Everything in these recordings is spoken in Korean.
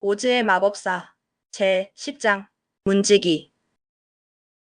오즈의 마법사 제 10장 문지기.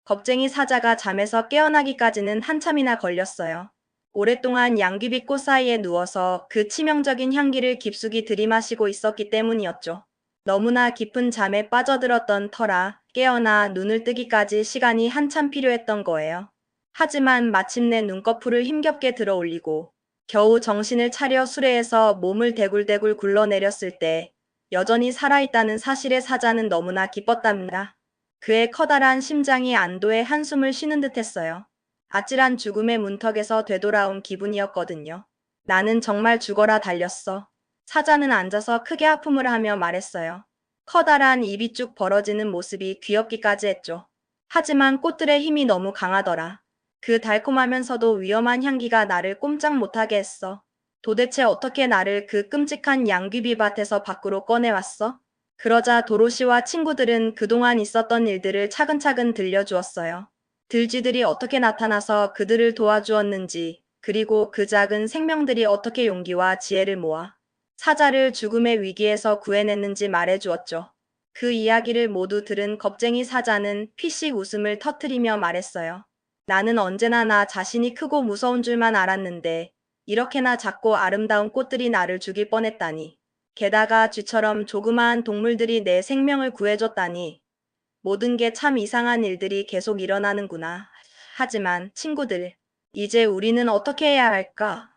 겁쟁이 사자가 잠에서 깨어나기까지는 한참이나 걸렸어요. 오랫동안 양귀비 꽃 사이에 누워서 그 치명적인 향기를 깊숙이 들이마시고 있었기 때문이었죠. 너무나 깊은 잠에 빠져들었던 터라 깨어나 눈을 뜨기까지 시간이 한참 필요했던 거예요. 하지만 마침내 눈꺼풀을 힘겹게 들어 올리고 겨우 정신을 차려 수레에서 몸을 대굴대굴 굴러내렸을 때 여전히 살아있다는 사실에 사자는 너무나 기뻤답니다. 그의 커다란 심장이 안도의 한숨을 쉬는 듯했어요. 아찔한 죽음의 문턱에서 되돌아온 기분이었거든요. 나는 정말 죽어라 달렸어. 사자는 앉아서 크게 하품을 하며 말했어요. 커다란 입이 쭉 벌어지는 모습이 귀엽기까지 했죠. 하지만 꽃들의 힘이 너무 강하더라. 그 달콤하면서도 위험한 향기가 나를 꼼짝 못하게 했어. 도대체 어떻게 나를 그 끔찍한 양귀비밭에서 밖으로 꺼내왔어? 그러자 도로시와 친구들은 그동안 있었던 일들을 차근차근 들려주었어요. 들쥐들이 어떻게 나타나서 그들을 도와주었는지, 그리고 그 작은 생명들이 어떻게 용기와 지혜를 모아 사자를 죽음의 위기에서 구해냈는지 말해주었죠. 그 이야기를 모두 들은 겁쟁이 사자는 피식 웃음을 터뜨리며 말했어요. 나는 언제나 나 자신이 크고 무서운 줄만 알았는데 이렇게나 작고 아름다운 꽃들이 나를 죽일 뻔했다니. 게다가 쥐처럼 조그마한 동물들이 내 생명을 구해줬다니. 모든 게 참 이상한 일들이 계속 일어나는구나. 하지만 친구들, 이제 우리는 어떻게 해야 할까?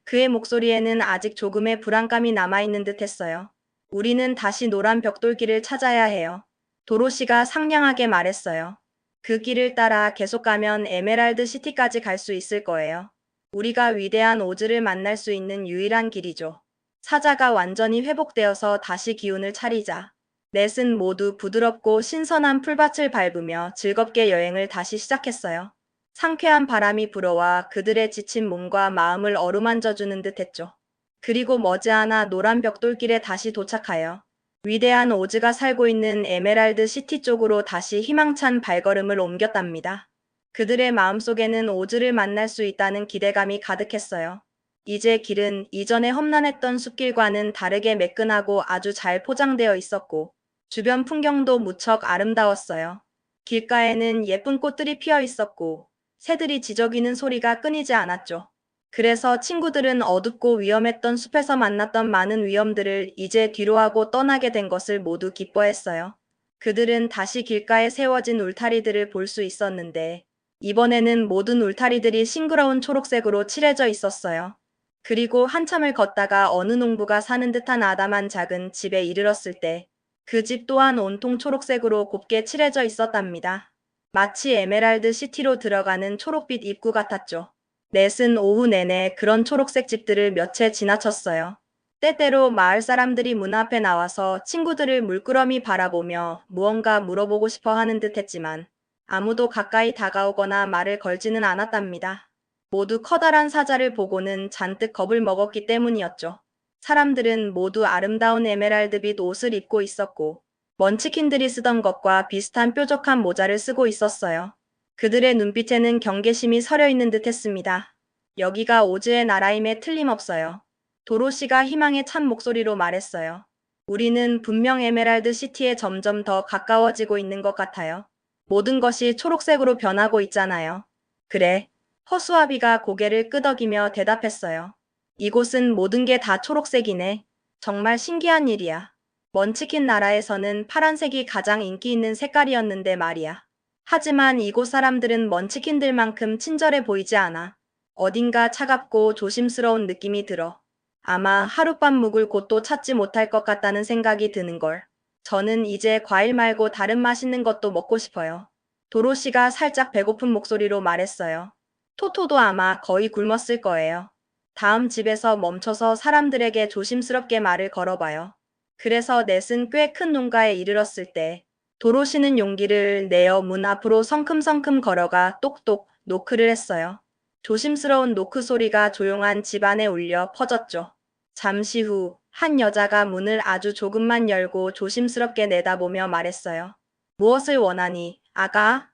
그의 목소리에는 아직 조금의 불안감이 남아있는 듯 했어요. 우리는 다시 노란 벽돌길을 찾아야 해요. 도로시가 상냥하게 말했어요. 그 길을 따라 계속 가면 에메랄드 시티까지 갈 수 있을 거예요. 우리가 위대한 오즈를 만날 수 있는 유일한 길이죠. 사자가 완전히 회복되어서 다시 기운을 차리자. 넷은 모두 부드럽고 신선한 풀밭을 밟으며 즐겁게 여행을 다시 시작했어요. 상쾌한 바람이 불어와 그들의 지친 몸과 마음을 어루만져주는 듯 했죠. 그리고 머지않아 노란 벽돌길에 다시 도착하여 위대한 오즈가 살고 있는 에메랄드 시티 쪽으로 다시 희망찬 발걸음을 옮겼답니다. 그들의 마음속에는 오즈를 만날 수 있다는 기대감이 가득했어요. 이제 길은 이전에 험난했던 숲길과는 다르게 매끈하고 아주 잘 포장되어 있었고 주변 풍경도 무척 아름다웠어요. 길가에는 예쁜 꽃들이 피어 있었고 새들이 지저귀는 소리가 끊이지 않았죠. 그래서 친구들은 어둡고 위험했던 숲에서 만났던 많은 위험들을 이제 뒤로하고 떠나게 된 것을 모두 기뻐했어요. 그들은 다시 길가에 세워진 울타리들을 볼 수 있었는데 이번에는 모든 울타리들이 싱그러운 초록색으로 칠해져 있었어요. 그리고 한참을 걷다가 어느 농부가 사는 듯한 아담한 작은 집에 이르렀을 때 그 집 또한 온통 초록색으로 곱게 칠해져 있었답니다. 마치 에메랄드 시티로 들어가는 초록빛 입구 같았죠. 넷은 오후 내내 그런 초록색 집들을 몇 채 지나쳤어요. 때때로 마을 사람들이 문 앞에 나와서 친구들을 물끄러미 바라보며 무언가 물어보고 싶어 하는 듯 했지만 아무도 가까이 다가오거나 말을 걸지는 않았답니다. 모두 커다란 사자를 보고는 잔뜩 겁을 먹었기 때문이었죠. 사람들은 모두 아름다운 에메랄드빛 옷을 입고 있었고 먼치킨들이 쓰던 것과 비슷한 뾰족한 모자를 쓰고 있었어요. 그들의 눈빛에는 경계심이 서려 있는 듯 했습니다. 여기가 오즈의 나라임에 틀림없어요. 도로시가 희망에 찬 목소리로 말했어요. 우리는 분명 에메랄드 시티에 점점 더 가까워지고 있는 것 같아요. 모든 것이 초록색으로 변하고 있잖아요. 그래. 허수아비가 고개를 끄덕이며 대답했어요. 이곳은 모든 게 다 초록색이네. 정말 신기한 일이야. 먼치킨 나라에서는 파란색이 가장 인기 있는 색깔이었는데 말이야. 하지만 이곳 사람들은 먼치킨들만큼 친절해 보이지 않아. 어딘가 차갑고 조심스러운 느낌이 들어. 아마 하룻밤 묵을 곳도 찾지 못할 것 같다는 생각이 드는걸. 저는 이제 과일 말고 다른 맛있는 것도 먹고 싶어요. 도로시가 살짝 배고픈 목소리로 말했어요. 토토도 아마 거의 굶었을 거예요. 다음 집에서 멈춰서 사람들에게 조심스럽게 말을 걸어봐요. 그래서 넷은 꽤 큰 농가에 이르렀을 때 도로시는 용기를 내어 문 앞으로 성큼성큼 걸어가 똑똑 노크를 했어요. 조심스러운 노크 소리가 조용한 집 안에 울려 퍼졌죠. 잠시 후 한 여자가 문을 아주 조금만 열고 조심스럽게 내다보며 말했어요. 무엇을 원하니, 아가?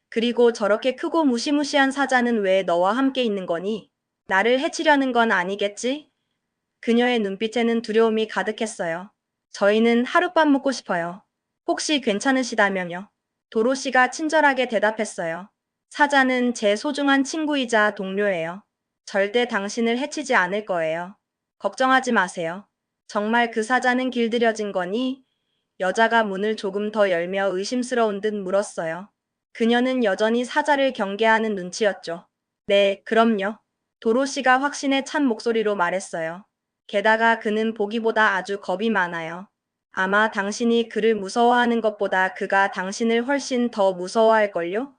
그리고 저렇게 크고 무시무시한 사자는 왜 너와 함께 있는 거니? 나를 해치려는 건 아니겠지? 그녀의 눈빛에는 두려움이 가득했어요. 저희는 하룻밤 묵고 싶어요. 혹시 괜찮으시다면요? 도로시가 친절하게 대답했어요. 사자는 제 소중한 친구이자 동료예요. 절대 당신을 해치지 않을 거예요. 걱정하지 마세요. 정말 그 사자는 길들여진 거니? 여자가 문을 조금 더 열며 의심스러운 듯 물었어요. 그녀는 여전히 사자를 경계하는 눈치였죠. 네, 그럼요. 도로시가 확신에 찬 목소리로 말했어요. 게다가 그는 보기보다 아주 겁이 많아요. 아마 당신이 그를 무서워하는 것보다 그가 당신을 훨씬 더 무서워할걸요?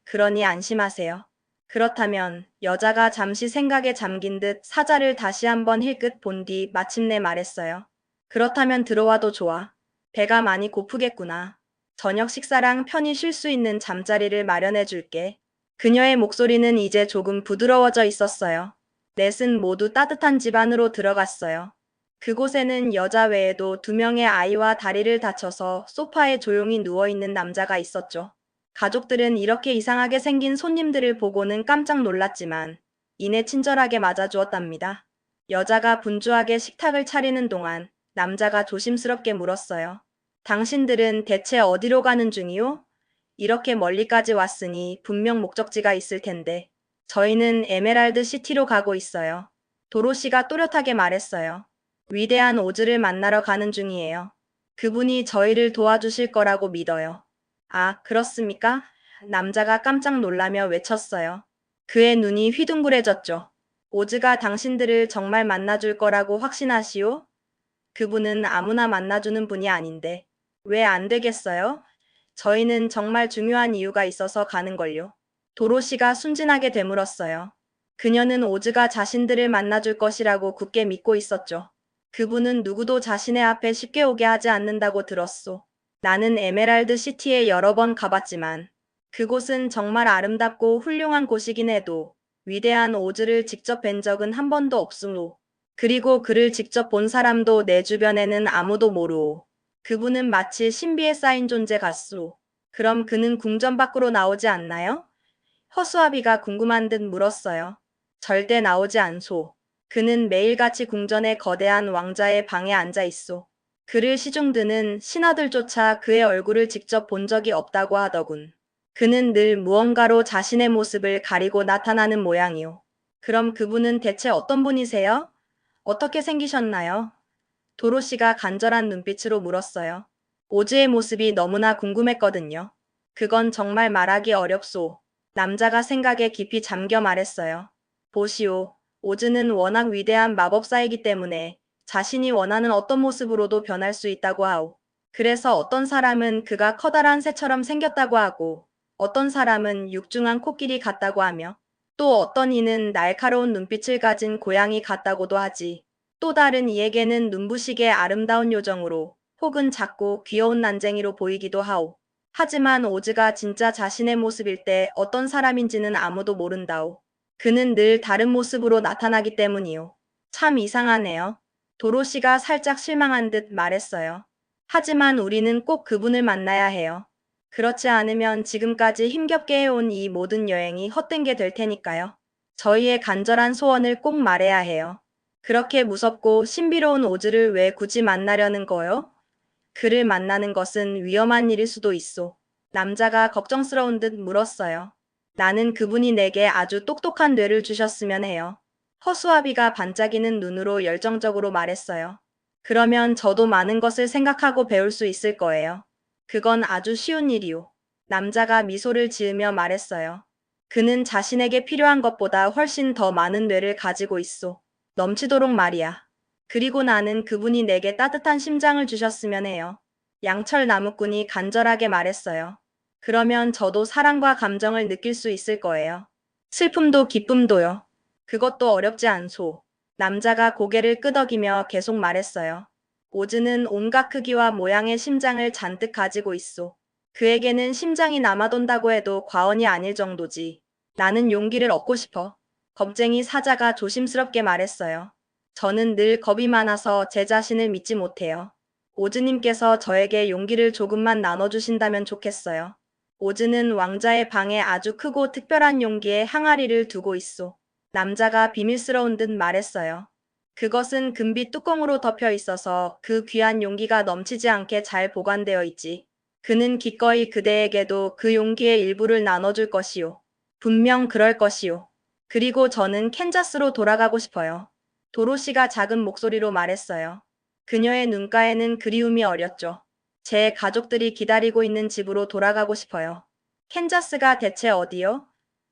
그러니 안심하세요. 그렇다면 여자가 잠시 생각에 잠긴 듯 사자를 다시 한번 힐끗 본 뒤 마침내 말했어요. 그렇다면 들어와도 좋아. 배가 많이 고프겠구나. 저녁 식사랑 편히 쉴 수 있는 잠자리를 마련해 줄게. 그녀의 목소리는 이제 조금 부드러워져 있었어요. 넷은 모두 따뜻한 집 안으로 들어갔어요. 그곳에는 여자 외에도 2명의 아이와 다리를 다쳐서 소파에 조용히 누워있는 남자가 있었죠. 가족들은 이렇게 이상하게 생긴 손님들을 보고는 깜짝 놀랐지만 이내 친절하게 맞아주었답니다. 여자가 분주하게 식탁을 차리는 동안 남자가 조심스럽게 물었어요. 당신들은 대체 어디로 가는 중이요? 이렇게 멀리까지 왔으니 분명 목적지가 있을 텐데. 저희는 에메랄드 시티로 가고 있어요. 도로시가 또렷하게 말했어요. 위대한 오즈를 만나러 가는 중이에요. 그분이 저희를 도와주실 거라고 믿어요. 아, 그렇습니까? 남자가 깜짝 놀라며 외쳤어요. 그의 눈이 휘둥그레졌죠. 오즈가 당신들을 정말 만나줄 거라고 확신하시오? 그분은 아무나 만나주는 분이 아닌데. 왜 안 되겠어요? 저희는 정말 중요한 이유가 있어서 가는걸요. 도로시가 순진하게 되물었어요. 그녀는 오즈가 자신들을 만나줄 것이라고 굳게 믿고 있었죠. 그분은 누구도 자신의 앞에 쉽게 오게 하지 않는다고 들었소. 나는 에메랄드 시티에 여러 번 가봤지만 그곳은 정말 아름답고 훌륭한 곳이긴 해도 위대한 오즈를 직접 뵌 적은 한 번도 없으므로. 그리고 그를 직접 본 사람도 내 주변에는 아무도 모르오. 그분은 마치 신비에 쌓인 존재 같소. 그럼 그는 궁전 밖으로 나오지 않나요? 허수아비가 궁금한 듯 물었어요. 절대 나오지 않소. 그는 매일같이 궁전의 거대한 왕자의 방에 앉아 있소. 그를 시중드는 신하들조차 그의 얼굴을 직접 본 적이 없다고 하더군. 그는 늘 무언가로 자신의 모습을 가리고 나타나는 모양이오. 그럼 그분은 대체 어떤 분이세요? 어떻게 생기셨나요? 도로시가 간절한 눈빛으로 물었어요. 오즈의 모습이 너무나 궁금했거든요. 그건 정말 말하기 어렵소. 남자가 생각에 깊이 잠겨 말했어요. 보시오. 오즈는 워낙 위대한 마법사이기 때문에 자신이 원하는 어떤 모습으로도 변할 수 있다고 하오. 그래서 어떤 사람은 그가 커다란 새처럼 생겼다고 하고, 어떤 사람은 육중한 코끼리 같다고 하며, 또 어떤 이는 날카로운 눈빛을 가진 고양이 같다고도 하지. 또 다른 이에게는 눈부시게 아름다운 요정으로 혹은 작고 귀여운 난쟁이로 보이기도 하오. 하지만 오즈가 진짜 자신의 모습일 때 어떤 사람인지는 아무도 모른다오. 그는 늘 다른 모습으로 나타나기 때문이오. 참 이상하네요. 도로시가 살짝 실망한 듯 말했어요. 하지만 우리는 꼭 그분을 만나야 해요. 그렇지 않으면 지금까지 힘겹게 해온 이 모든 여행이 헛된 게 될 테니까요. 저희의 간절한 소원을 꼭 말해야 해요. 그렇게 무섭고 신비로운 오즈를 왜 굳이 만나려는 거요? 그를 만나는 것은 위험한 일일 수도 있소. 남자가 걱정스러운 듯 물었어요. 나는 그분이 내게 아주 똑똑한 뇌를 주셨으면 해요. 허수아비가 반짝이는 눈으로 열정적으로 말했어요. 그러면 저도 많은 것을 생각하고 배울 수 있을 거예요. 그건 아주 쉬운 일이오. 남자가 미소를 지으며 말했어요. 그는 자신에게 필요한 것보다 훨씬 더 많은 뇌를 가지고 있소. 넘치도록 말이야. 그리고 나는 그분이 내게 따뜻한 심장을 주셨으면 해요. 양철 나무꾼이 간절하게 말했어요. 그러면 저도 사랑과 감정을 느낄 수 있을 거예요. 슬픔도 기쁨도요. 그것도 어렵지 않소. 남자가 고개를 끄덕이며 계속 말했어요. 오즈는 온갖 크기와 모양의 심장을 잔뜩 가지고 있소. 그에게는 심장이 남아돈다고 해도 과언이 아닐 정도지. 나는 용기를 얻고 싶어. 겁쟁이 사자가 조심스럽게 말했어요. 저는 늘 겁이 많아서 제 자신을 믿지 못해요. 오즈님께서 저에게 용기를 조금만 나눠주신다면 좋겠어요. 오즈는 왕자의 방에 아주 크고 특별한 용기의 항아리를 두고 있소. 남자가 비밀스러운 듯 말했어요. 그것은 금빛 뚜껑으로 덮여 있어서 그 귀한 용기가 넘치지 않게 잘 보관되어 있지. 그는 기꺼이 그대에게도 그 용기의 일부를 나눠줄 것이요. 분명 그럴 것이요. 그리고 저는 캔자스로 돌아가고 싶어요. 도로시가 작은 목소리로 말했어요. 그녀의 눈가에는 그리움이 어렸죠. 제 가족들이 기다리고 있는 집으로 돌아가고 싶어요. 캔자스가 대체 어디요?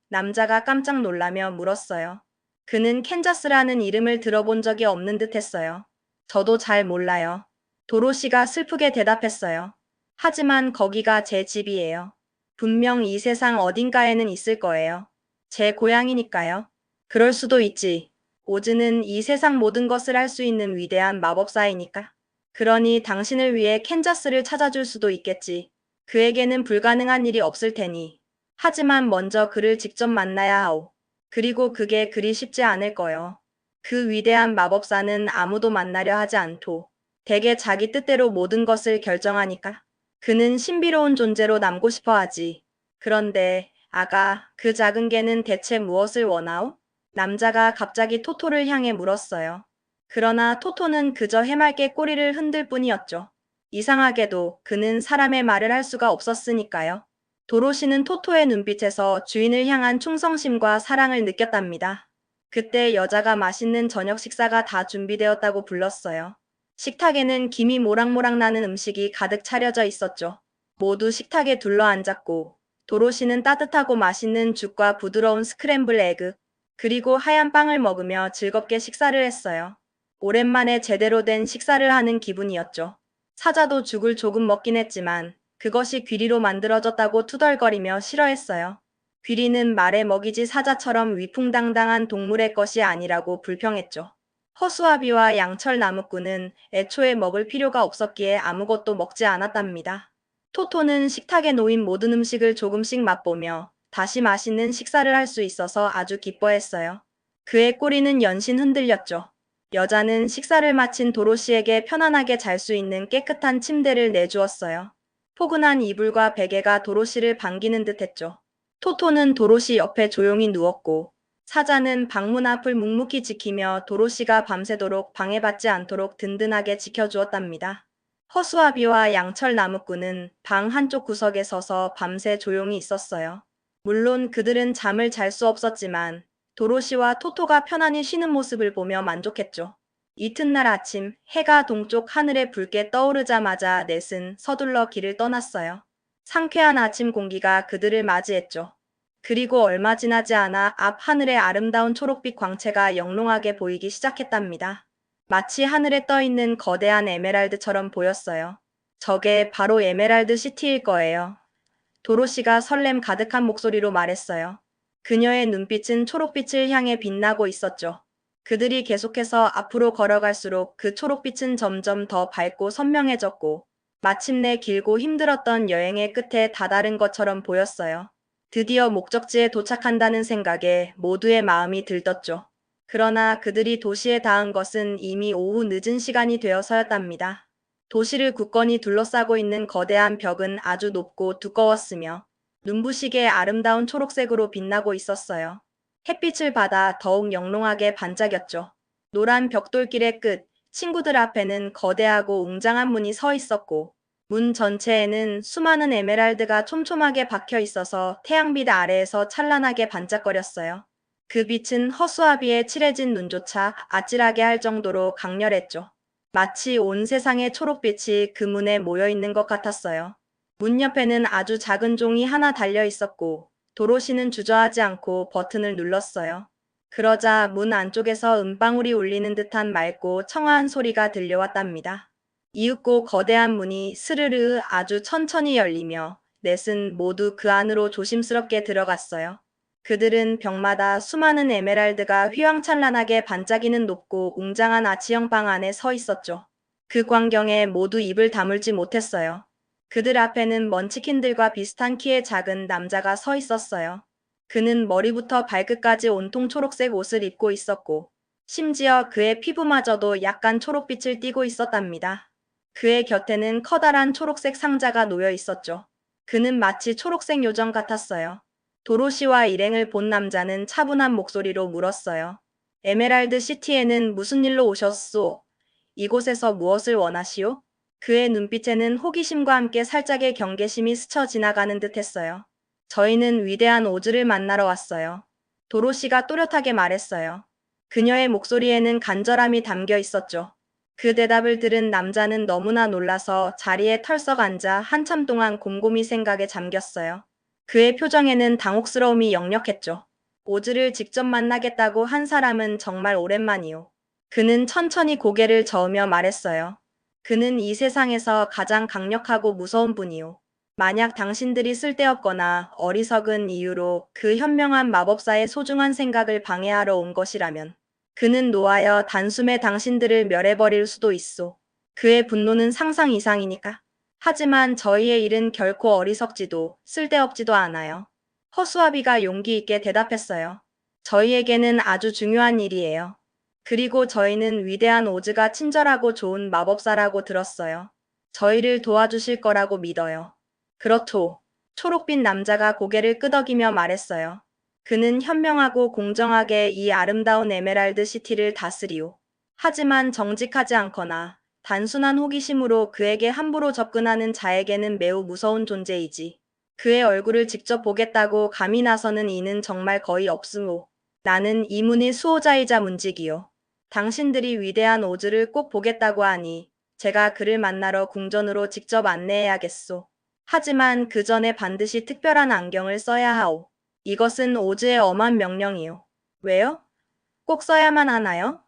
남자가 깜짝 놀라며 물었어요. 그는 캔자스라는 이름을 들어본 적이 없는 듯 했어요. 저도 잘 몰라요. 도로시가 슬프게 대답했어요. 하지만 거기가 제 집이에요. 분명 이 세상 어딘가에는 있을 거예요. 제 고향이니까요. 그럴 수도 있지. 오즈는 이 세상 모든 것을 할 수 있는 위대한 마법사이니까. 그러니 당신을 위해 캔자스를 찾아줄 수도 있겠지. 그에게는 불가능한 일이 없을 테니. 하지만 먼저 그를 직접 만나야 하오. 그리고 그게 그리 쉽지 않을 거요. 그 위대한 마법사는 아무도 만나려 하지 않도. 대개 자기 뜻대로 모든 것을 결정하니까. 그는 신비로운 존재로 남고 싶어 하지. 그런데 아가, 그 작은 개는 대체 무엇을 원하오? 남자가 갑자기 토토를 향해 물었어요. 그러나 토토는 그저 해맑게 꼬리를 흔들 뿐이었죠. 이상하게도 그는 사람의 말을 할 수가 없었으니까요. 도로시는 토토의 눈빛에서 주인을 향한 충성심과 사랑을 느꼈답니다. 그때 여자가 맛있는 저녁 식사가 다 준비되었다고 불렀어요. 식탁에는 김이 모락모락 나는 음식이 가득 차려져 있었죠. 모두 식탁에 둘러앉았고 도로시는 따뜻하고 맛있는 죽과 부드러운 스크램블 에그 그리고 하얀 빵을 먹으며 즐겁게 식사를 했어요. 오랜만에 제대로 된 식사를 하는 기분이었죠. 사자도 죽을 조금 먹긴 했지만 그것이 귀리로 만들어졌다고 투덜거리며 싫어했어요. 귀리는 말에 먹이지 사자처럼 위풍당당한 동물의 것이 아니라고 불평했죠. 허수아비와 양철 나무꾼은 애초에 먹을 필요가 없었기에 아무것도 먹지 않았답니다. 토토는 식탁에 놓인 모든 음식을 조금씩 맛보며 다시 맛있는 식사를 할 수 있어서 아주 기뻐했어요. 그의 꼬리는 연신 흔들렸죠. 여자는 식사를 마친 도로시에게 편안하게 잘 수 있는 깨끗한 침대를 내주었어요. 포근한 이불과 베개가 도로시를 반기는 듯 했죠. 토토는 도로시 옆에 조용히 누웠고 사자는 방문 앞을 묵묵히 지키며 도로시가 밤새도록 방해받지 않도록 든든하게 지켜주었답니다. 허수아비와 양철 나무꾼은 방 한쪽 구석에 서서 밤새 조용히 있었어요. 물론 그들은 잠을 잘 수 없었지만 도로시와 토토가 편안히 쉬는 모습을 보며 만족했죠. 이튿날 아침 해가 동쪽 하늘에 붉게 떠오르자마자 넷은 서둘러 길을 떠났어요. 상쾌한 아침 공기가 그들을 맞이했죠. 그리고 얼마 지나지 않아 앞 하늘의 아름다운 초록빛 광채가 영롱하게 보이기 시작했답니다. 마치 하늘에 떠있는 거대한 에메랄드처럼 보였어요. 저게 바로 에메랄드 시티일 거예요. 도로시가 설렘 가득한 목소리로 말했어요. 그녀의 눈빛은 초록빛을 향해 빛나고 있었죠. 그들이 계속해서 앞으로 걸어갈수록 그 초록빛은 점점 더 밝고 선명해졌고 마침내 길고 힘들었던 여행의 끝에 다다른 것처럼 보였어요. 드디어 목적지에 도착한다는 생각에 모두의 마음이 들떴죠. 그러나 그들이 도시에 닿은 것은 이미 오후 늦은 시간이 되어서였답니다. 도시를 굳건히 둘러싸고 있는 거대한 벽은 아주 높고 두꺼웠으며 눈부시게 아름다운 초록색으로 빛나고 있었어요. 햇빛을 받아 더욱 영롱하게 반짝였죠. 노란 벽돌길의 끝, 친구들 앞에는 거대하고 웅장한 문이 서 있었고 문 전체에는 수많은 에메랄드가 촘촘하게 박혀 있어서 태양빛 아래에서 찬란하게 반짝거렸어요. 그 빛은 허수아비의 칠해진 눈조차 아찔하게 할 정도로 강렬했죠. 마치 온 세상의 초록빛이 그 문에 모여 있는 것 같았어요. 문 옆에는 아주 작은 종이 하나 달려 있었고 도로시는 주저하지 않고 버튼을 눌렀어요. 그러자 문 안쪽에서 은방울이 울리는 듯한 맑고 청아한 소리가 들려왔답니다. 이윽고 거대한 문이 스르르 아주 천천히 열리며 넷은 모두 그 안으로 조심스럽게 들어갔어요. 그들은 벽마다 수많은 에메랄드가 휘황찬란하게 반짝이는 높고 웅장한 아치형 방 안에 서 있었죠. 그 광경에 모두 입을 다물지 못했어요. 그들 앞에는 먼치킨들과 비슷한 키의 작은 남자가 서 있었어요. 그는 머리부터 발끝까지 온통 초록색 옷을 입고 있었고 심지어 그의 피부마저도 약간 초록빛을 띠고 있었답니다. 그의 곁에는 커다란 초록색 상자가 놓여 있었죠. 그는 마치 초록색 요정 같았어요. 도로시와 일행을 본 남자는 차분한 목소리로 물었어요. 에메랄드 시티에는 무슨 일로 오셨소? 이곳에서 무엇을 원하시오? 그의 눈빛에는 호기심과 함께 살짝의 경계심이 스쳐 지나가는 듯 했어요. 저희는 위대한 오즈를 만나러 왔어요. 도로시가 또렷하게 말했어요. 그녀의 목소리에는 간절함이 담겨 있었죠. 그 대답을 들은 남자는 너무나 놀라서 자리에 털썩 앉아 한참 동안 곰곰이 생각에 잠겼어요. 그의 표정에는 당혹스러움이 역력했죠. 오즈를 직접 만나겠다고 한 사람은 정말 오랜만이요. 그는 천천히 고개를 저으며 말했어요. 그는 이 세상에서 가장 강력하고 무서운 분이요. 만약 당신들이 쓸데없거나 어리석은 이유로 그 현명한 마법사의 소중한 생각을 방해하러 온 것이라면 그는 노하여 단숨에 당신들을 멸해버릴 수도 있소. 그의 분노는 상상 이상이니까. 하지만 저희의 일은 결코 어리석지도 쓸데없지도 않아요. 허수아비가 용기 있게 대답했어요. 저희에게는 아주 중요한 일이에요. 그리고 저희는 위대한 오즈가 친절하고 좋은 마법사라고 들었어요. 저희를 도와주실 거라고 믿어요. 그렇죠. 초록빛 남자가 고개를 끄덕이며 말했어요. 그는 현명하고 공정하게 이 아름다운 에메랄드 시티를 다스리오. 하지만 정직하지 않거나 단순한 호기심으로 그에게 함부로 접근하는 자에게는 매우 무서운 존재이지. 그의 얼굴을 직접 보겠다고 감히 나서는 이는 정말 거의 없으오. 나는 이 문의 수호자이자 문직이요. 당신들이 위대한 오즈를 꼭 보겠다고 하니 제가 그를 만나러 궁전으로 직접 안내해야겠소. 하지만 그 전에 반드시 특별한 안경을 써야 하오. 이것은 오즈의 엄한 명령이요. 왜요? 꼭 써야만 하나요?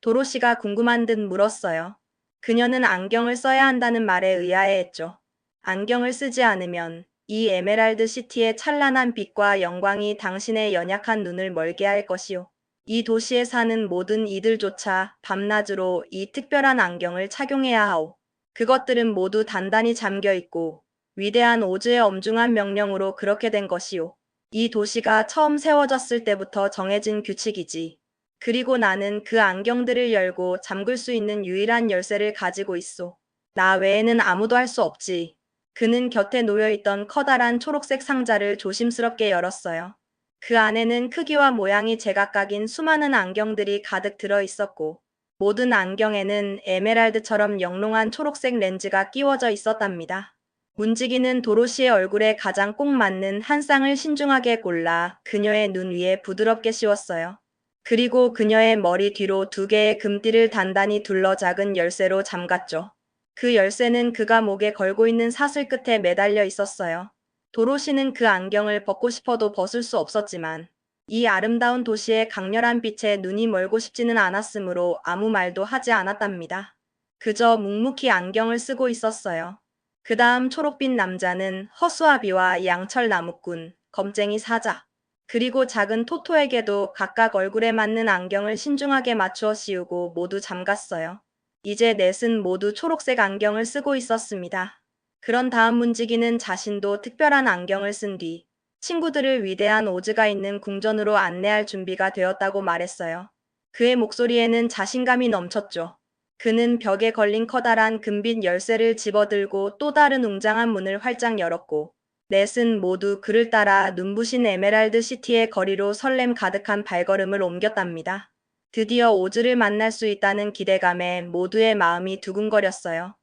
도로시가 궁금한 듯 물었어요. 그녀는 안경을 써야 한다는 말에 의아해했죠. 안경을 쓰지 않으면 이 에메랄드 시티의 찬란한 빛과 영광이 당신의 연약한 눈을 멀게 할 것이요. 이 도시에 사는 모든 이들조차 밤낮으로 이 특별한 안경을 착용해야 하오. 그것들은 모두 단단히 잠겨 있고 위대한 오즈의 엄중한 명령으로 그렇게 된 것이요. 이 도시가 처음 세워졌을 때부터 정해진 규칙이지. 그리고 나는 그 안경들을 열고 잠글 수 있는 유일한 열쇠를 가지고 있소. 나 외에는 아무도 할 수 없지. 그는 곁에 놓여있던 커다란 초록색 상자를 조심스럽게 열었어요. 그 안에는 크기와 모양이 제각각인 수많은 안경들이 가득 들어 있었고, 모든 안경에는 에메랄드처럼 영롱한 초록색 렌즈가 끼워져 있었답니다. 문지기는 도로시의 얼굴에 가장 꼭 맞는 한 쌍을 신중하게 골라 그녀의 눈 위에 부드럽게 씌웠어요. 그리고 그녀의 머리 뒤로 두 개의 금띠를 단단히 둘러 작은 열쇠로 잠갔죠. 그 열쇠는 그가 목에 걸고 있는 사슬 끝에 매달려 있었어요. 도로시는 그 안경을 벗고 싶어도 벗을 수 없었지만 이 아름다운 도시의 강렬한 빛에 눈이 멀고 싶지는 않았으므로 아무 말도 하지 않았답니다. 그저 묵묵히 안경을 쓰고 있었어요. 그 다음 초록빛 남자는 허수아비와 양철 나무꾼, 검쟁이 사자, 그리고 작은 토토에게도 각각 얼굴에 맞는 안경을 신중하게 맞추어 씌우고 모두 잠갔어요. 이제 넷은 모두 초록색 안경을 쓰고 있었습니다. 그런 다음 문지기는 자신도 특별한 안경을 쓴 뒤 친구들을 위대한 오즈가 있는 궁전으로 안내할 준비가 되었다고 말했어요. 그의 목소리에는 자신감이 넘쳤죠. 그는 벽에 걸린 커다란 금빛 열쇠를 집어들고 또 다른 웅장한 문을 활짝 열었고 넷은 모두 그를 따라 눈부신 에메랄드 시티의 거리로 설렘 가득한 발걸음을 옮겼답니다. 드디어 오즈를 만날 수 있다는 기대감에 모두의 마음이 두근거렸어요.